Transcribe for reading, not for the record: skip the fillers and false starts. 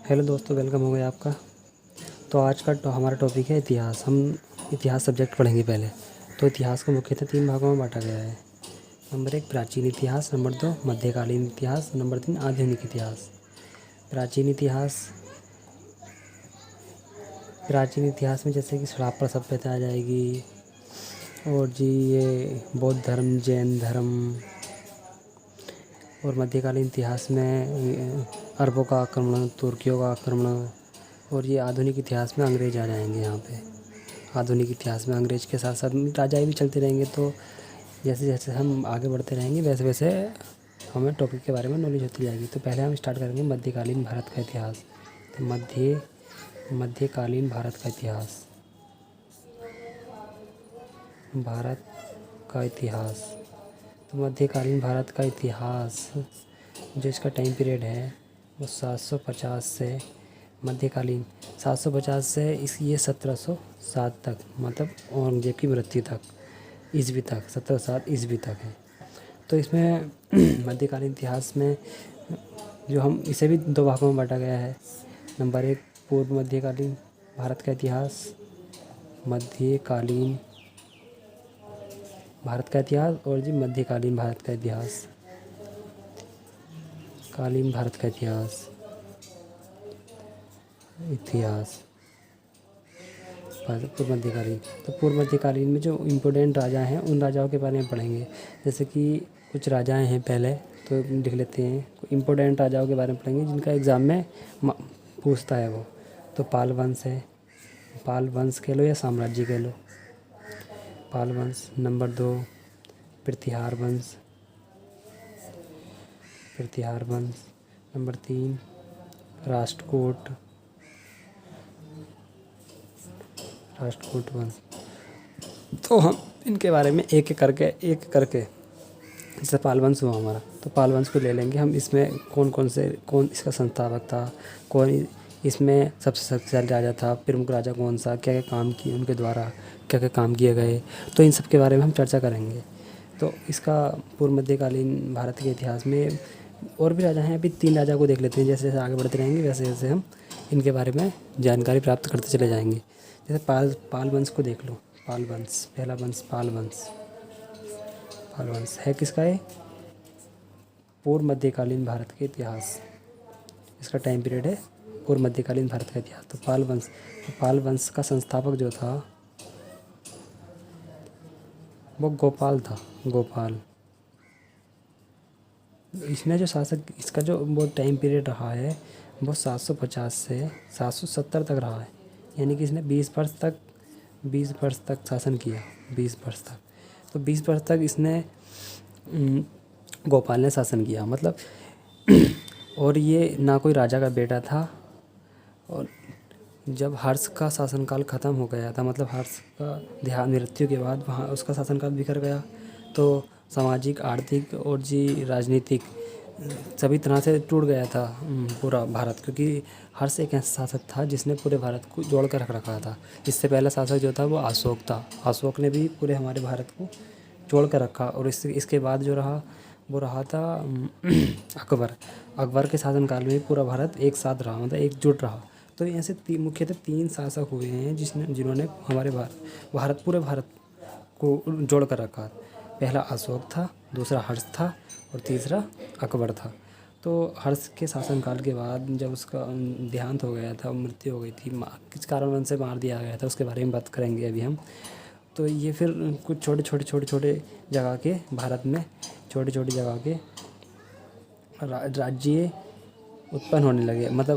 Hello दोस्तों, welcome हो गया आपका। तो आज का हमारा टॉपिक है इतिहास। हम इतिहास सब्जेक्ट पढ़ेंगे पहले। तो इतिहास को मुख्यतः 3 भागों में बांटा गया है। नंबर 1 प्राचीन इतिहास, नंबर 2 मध्यकालीन इतिहास, नंबर 3 आधुनिक इतिहास। प्राचीन इतिहास प्राचीन इतिहास में जैसे कि हड़प्पा सभ्यता आ जाएगी, और जी ये बौद्ध धर्म, जैन धर्म। और मध्यकालीन इतिहास में अरबों का आक्रमण, तुर्कियों का आक्रमण। और ये आधुनिक इतिहास में अंग्रेज आ जाएंगे यहाँ पे। आधुनिक इतिहास में अंग्रेज के साथ साथ राजा भी चलते रहेंगे। तो जैसे जैसे हम आगे बढ़ते रहेंगे वैसे वैसे हमें टॉपिक के बारे में नॉलेज होती जाएगी। तो पहले हम स्टार्ट करेंगे मध्यकालीन भारत का इतिहास। तो मध्यकालीन भारत का इतिहास। भारत का इतिहास। तो मध्यकालीन भारत का इतिहास जो इसका टाइम पीरियड है वो 750 से मध्यकालीन 750 से ये 1707 तक, मतलब औरंगजेब की मृत्यु तक, ईस्वी तक, 1707 ईस्वी तक है। तो इसमें मध्यकालीन इतिहास में जो हम इसे भी 2 भागों में बांटा गया है। नंबर 1 पूर्व मध्यकालीन भारत का इतिहास, मध्यकालीन भारत का इतिहास, और जी मध्यकालीन भारत का इतिहास, कालीन भारत का इतिहास पूर्व मध्यकालीन। तो पूर्व मध्यकालीन में जो इम्पोर्टेंट राजा हैं उन राजाओं के बारे में पढ़ेंगे। जैसे कि कुछ राजाएं हैं, पहले तो लिख लेते हैं। इम्पोर्टेंट राजाओं के बारे में पढ़ेंगे जिनका एग्ज़ाम में पूछता है वो। तो पाल वंश है, पाल वंश कह लो या साम्राज्य कह लो, पाल वंश। नंबर 2 प्रतिहार वंश, प्रतिहार वंश। नंबर 3 राष्ट्रकूट, राष्ट्रकूट वंश। तो हम इनके बारे में एक एक करके जैसे पाल वंश हुआ हमारा, तो पाल वंश को ले लेंगे हम। इसमें कौन इसका संस्थापक था, कौन इसमें सबसे शक्तिशाली राजा था, प्रमुख राजा कौन सा, क्या क्या काम किए उनके द्वारा, क्या क्या काम किए गए। तो इन सब के बारे में हम चर्चा करेंगे। तो इसका पूर्व मध्यकालीन भारत के इतिहास में और भी राजा हैं। अभी 3 राजा को देख लेते हैं। जैसे जैसे आगे बढ़ते रहेंगे वैसे वैसे हम इनके बारे में जानकारी प्राप्त करते चले जाएंगे। जैसे पाल वंश को देख लो। पाल वंश, पहला वंश पाल वंश। पाल वंश है किसका है? पूर्व मध्यकालीन भारत के इतिहास। इसका टाइम पीरियड है पूर्व मध्यकालीन भारत का इतिहास। तो पाल वंश का संस्थापक जो था वो गोपाल था, गोपाल। इसमें जो शासक, इसका जो वो टाइम पीरियड रहा है वो 750 से 770 तक रहा है। यानी कि इसने 20 वर्ष तक शासन किया, 20 वर्ष तक। तो 20 वर्ष तक इसने गोपाल ने शासन किया, मतलब और ये ना कोई राजा का बेटा था। और जब हर्ष का शासनकाल ख़त्म हो गया था, मतलब हर्ष का देहांत, मृत्यु के बाद वहाँ उसका शासनकाल बिखर गया। तो सामाजिक, आर्थिक और जी राजनीतिक सभी तरह से टूट गया था पूरा भारत, क्योंकि हर्ष एक ऐसा शासक था जिसने पूरे भारत को जोड़ कर रख रखा था। इससे पहला शासक जो था वो अशोक था। अशोक ने भी पूरे हमारे भारत को जोड़ कर रखा। और इसके बाद जो रहा वो रहा था अकबर। अकबर के शासनकाल में पूरा भारत एक साथ रहा, मतलब एकजुट रहा। तो ऐसे मुख्यतः 3 शासक हुए हैं जिन्होंने हमारे पूरे भारत को जोड़ कर रखा। पहला अशोक था, दूसरा हर्ष था, और तीसरा अकबर था। तो हर्ष के शासनकाल के बाद जब उसका देहांत हो गया था, मृत्यु हो गई थी, किस कारण से मार दिया गया था उसके बारे में बात करेंगे अभी हम। तो ये फिर कुछ छोटे जगह के भारत में छोटे जगह के राज्य उत्पन्न होने लगे, मतलब